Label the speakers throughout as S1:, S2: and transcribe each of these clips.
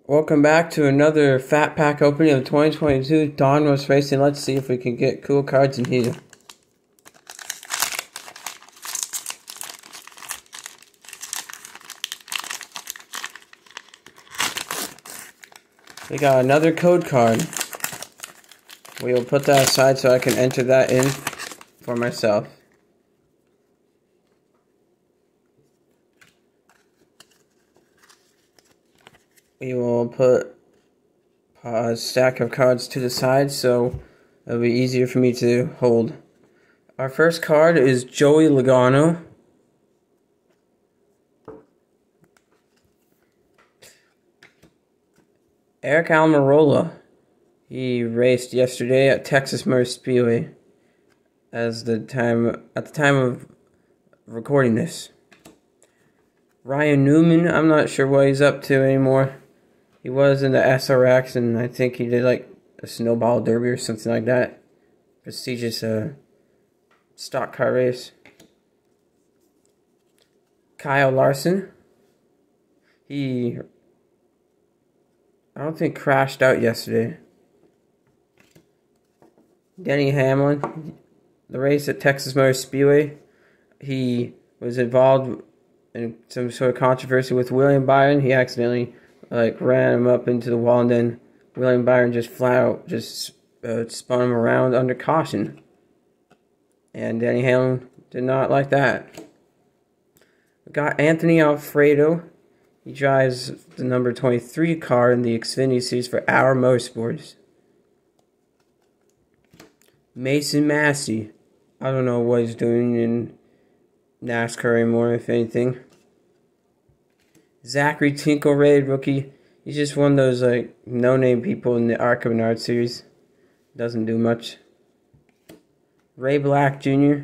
S1: Welcome back to another Fat Pack opening of 2022 Donruss Racing. Let's see if we can get cool cards in here. We got another code card. We will put that aside so I can enter that in for myself. We will put a stack of cards to the side so it'll be easier for me to hold. Our first card is Joey Logano. Eric Almirola. He raced yesterday at Texas Motor Speedway at the time of recording this. Ryan Newman, I'm not sure what he's up to anymore. He was in the SRX, and I think he did like a snowball derby or something like that. Prestigious stock car race. Kyle Larson. I don't think crashed out yesterday. Denny Hamlin. The race at Texas Motor Speedway. He was involved in some sort of controversy with William Byron. He accidentally ran him up into the wall, and then William Byron just flat out spun him around under caution. And Denny Hamlin did not like that. We got Anthony Alfredo. He drives the number 23 car in the Xfinity Series for Our Motorsports. Mason Massey. I don't know what he's doing in NASCAR anymore, if anything. Zachary Tinkley, rookie. He's just one of those no-name people in the ARCA Menard series. Doesn't do much. Ray Black Jr.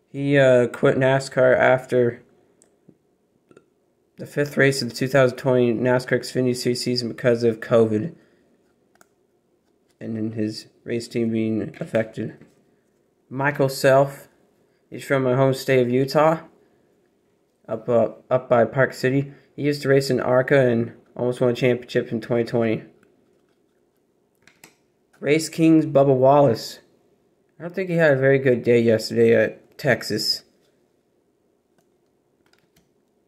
S1: He quit NASCAR after the 5th race of the 2020 NASCAR Xfinity Series season because of COVID. And then his race team being affected. Michael Self. He's from my home state of Utah. Up by Park City. He used to race in ARCA and almost won a championship in 2020. Race King's Bubba Wallace. I don't think he had a very good day yesterday at Texas.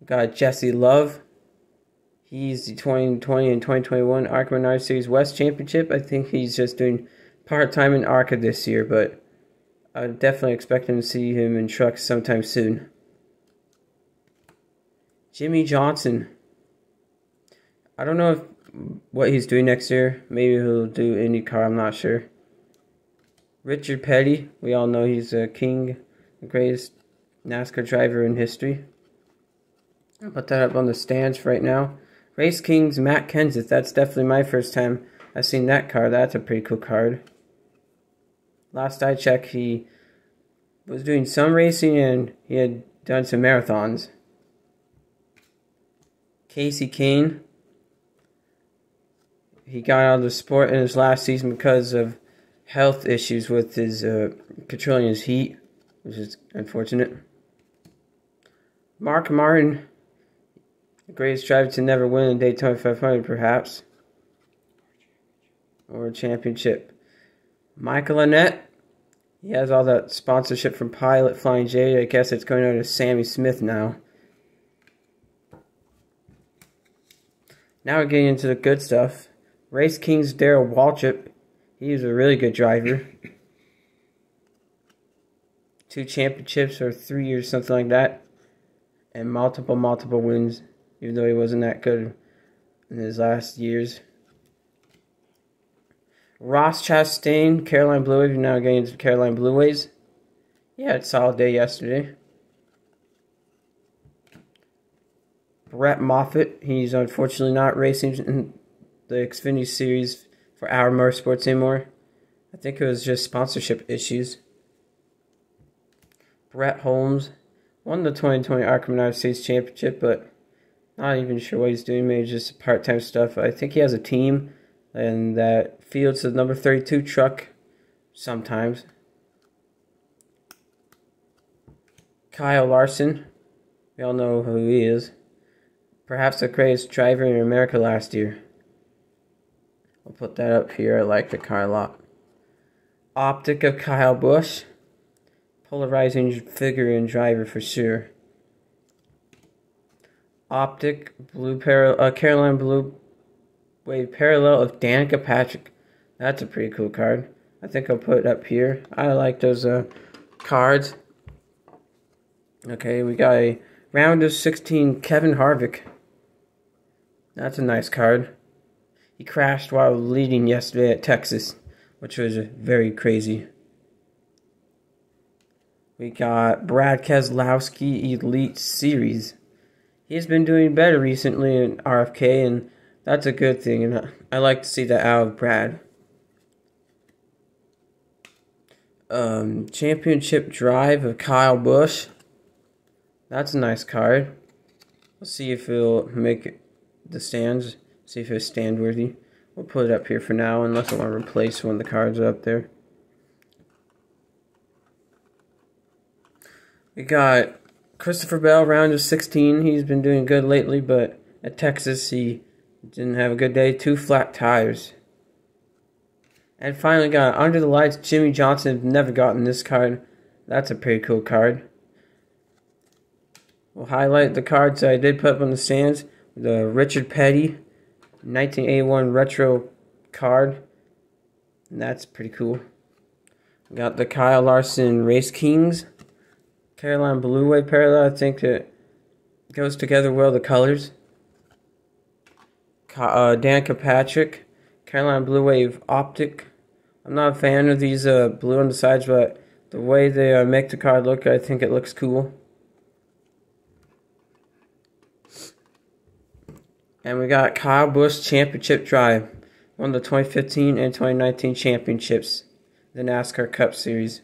S1: Got Jesse Love. He's the 2020 and 2021 ARCA Menard Series West Championship. I think he's just doing part-time in ARCA this year, but I would definitely expect him to see him in trucks sometime soon. Jimmy Johnson. I don't know what he's doing next year. Maybe he'll do IndyCar, I'm not sure. Richard Petty. We all know he's a king, the greatest NASCAR driver in history. I'll put that up on the stands right now. Race King's Matt Kenseth. That's definitely my first time I've seen that card. That's a pretty cool card. Last I checked, he was doing some racing and he had done some marathons. Casey Kane. He got out of the sport in his last season because of health issues with his controlling his heat, which is unfortunate. Mark Martin, the greatest driver to never win a Daytona 500, perhaps, or a championship. Michael Annett. He has all that sponsorship from Pilot Flying J. I guess it's going over to Sammy Smith now. Now we're getting into the good stuff. Race King's Darrell Waltrip. He's a really good driver. 2 championships or 3 years, something like that. And multiple wins, even though he wasn't that good in his last years. Ross Chastain, Carolina Blue Wave. Now getting into Carolina Blue Waves. Yeah, it's a solid day yesterday. Brett Moffett. He's unfortunately not racing in the Xfinity Series for Our Motorsports anymore. I think it was just sponsorship issues. Brett Holmes won the 2020 ARCA Menard Series Championship, but not even sure what he's doing. Maybe just part-time stuff. I think he has a team and that fields the number 32 truck sometimes. Kyle Larson. We all know who he is. Perhaps the greatest driver in America last year. put that up here. I like the car a lot. Optic of Kyle Busch. Polarizing figure and driver for sure. Optic Carolina Blue Wave Parallel of Danica Patrick. That's a pretty cool card. I think I'll put it up here. I like those cards. Okay, we got a round of 16 Kevin Harvick. That's a nice card. He crashed while leading yesterday at Texas, which was very We got Brad Keselowski Elite Series. He's been doing better recently in RFK, and that's a good thing, and I like to see that out of Brad. Championship Drive of Kyle Busch. That's a nice card. Let's see if it'll make the stands. See if it's stand worthy. We'll put it up here for now, unless I want to replace one of the cards up there. We got Christopher Bell, round of 16. He's been doing good lately, but at Texas he didn't have a good day. 2 flat tires. And finally got Under the Lights, Jimmy Johnson. I've never gotten this card. That's a pretty cool card. We'll highlight the cards I did put up on the stands. The Richard Petty 1981 retro card. And that's pretty cool. We got the Kyle Larson Race Kings. Carolina Blue Wave Parallel. I think it goes together well, the colors. Danica Patrick. Carolina Blue Wave Optic. I'm not a fan of these blue on the sides, but the way they make the card look, I think it looks cool. And we got Kyle Busch Championship Drive. Won the 2015 and 2019 championships. The NASCAR Cup Series.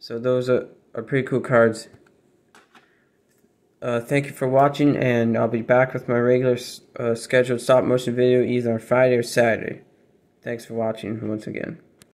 S1: So those are pretty cool cards. Thank you for watching, and I'll be back with my regular scheduled stop motion video either on Friday or Saturday. Thanks for watching once again.